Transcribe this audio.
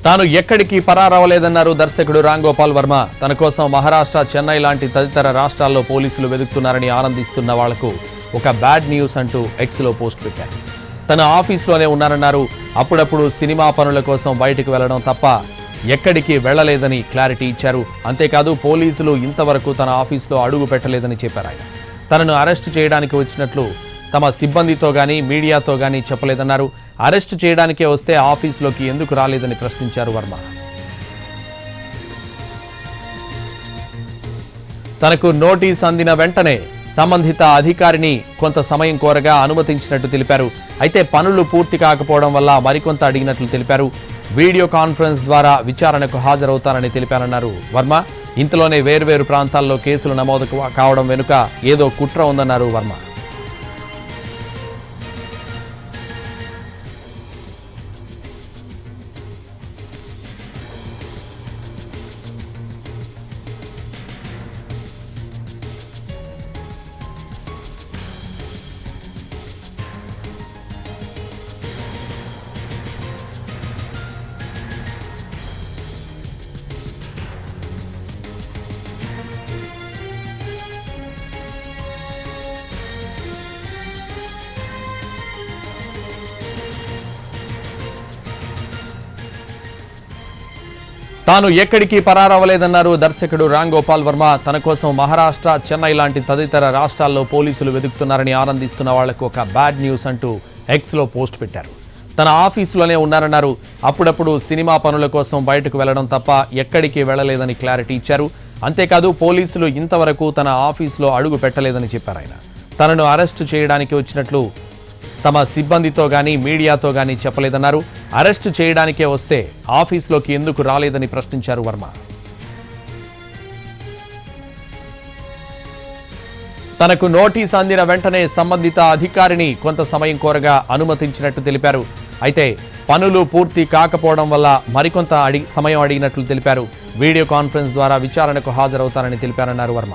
తాను ఎక్కడికి పరారవలేదన్నారు దర్శకుడు రామ్ గోపాల్ వర్మ. తన కోసం మహారాష్ట్ర, చెన్నై లాంటి తదితర రాష్ట్రాల్లో పోలీసులు వెతుకుతున్నారని ఆనందిస్తున్న వాళ్లకు ఒక బ్యాడ్ న్యూస్ అంటూ ఎక్స్లో పోస్ట్ పెట్టారు. తన ఆఫీస్లోనే ఉన్నారన్నారు. అప్పుడప్పుడు సినిమా పనుల కోసం బయటకు వెళ్లడం తప్ప ఎక్కడికి వెళ్లలేదని క్లారిటీ ఇచ్చారు. అంతేకాదు పోలీసులు ఇంతవరకు తన ఆఫీస్లో అడుగు పెట్టలేదని చెప్పారు. ఆయన తనను అరెస్ట్ చేయడానికి వచ్చినట్లు తమ సిబ్బందితో గానీ మీడియాతో గానీ చెప్పలేదన్నారు. అరెస్ట్ చేయడానికే వస్తే ఆఫీస్లోకి ఎందుకు రాలేదని ప్రశ్నించారు వర్మ. తనకు నోటీస్ అందిన వెంటనే సంబంధిత అధికారిని కొంత సమయం కోరగా అనుమతించినట్టు తెలిపారు. అయితే పనులు పూర్తి కాకపోవడం వల్ల మరికొంత అడిగినట్లు తెలిపారు. వీడియో కాన్ఫరెన్స్ ద్వారా విచారణకు హాజరవుతారని తెలిపారన్నారు వర్మ. ఇంతలోనే వేర్వేరు ప్రాంతాల్లో కేసులు నమోదు కావడం వెనుక ఏదో కుట్ర ఉందన్నారు వర్మ. తాను ఎక్కడికి పరారవలేదన్నారు దర్శకుడు రామ్ గోపాల్ వర్మ. తన కోసం మహారాష్ట్ర, చెన్నై లాంటి తదితర రాష్ట్రాల్లో పోలీసులు వెతుకుతున్నారని ఆనందిస్తున్న వాళ్లకు ఒక బ్యాడ్ న్యూస్ అంటూ ఎక్స్లో పోస్ట్ పెట్టారు. తన ఆఫీసులోనే ఉన్నారన్నారు. అప్పుడప్పుడు సినిమా పనుల కోసం బయటకు వెళ్లడం తప్ప ఎక్కడికి వెళ్లలేదని క్లారిటీ ఇచ్చారు. అంతేకాదు పోలీసులు ఇంతవరకు తన ఆఫీసులో అడుగు పెట్టలేదని చెప్పారు. ఆయన తనను అరెస్టు చేయడానికి వచ్చినట్లు తమ సిబ్బందితో గానీ మీడియాతో గానీ చెప్పలేదన్నారు. అరెస్టు చేయడానికే వస్తే ఆఫీస్లోకి ఎందుకు రాలేదని ప్రశ్నించారు వర్మ. తనకు నోటీస్ అందిన వెంటనే సంబంధిత అధికారిని కొంత సమయం కోరగా అనుమతించినట్టు తెలిపారు. అయితే పనులు పూర్తి కాకపోవడం వల్ల మరికొంత సమయం అడిగినట్లు తెలిపారు. వీడియో కాన్ఫరెన్స్ ద్వారా విచారణకు హాజరవుతారని తెలిపారన్నారు వర్మ.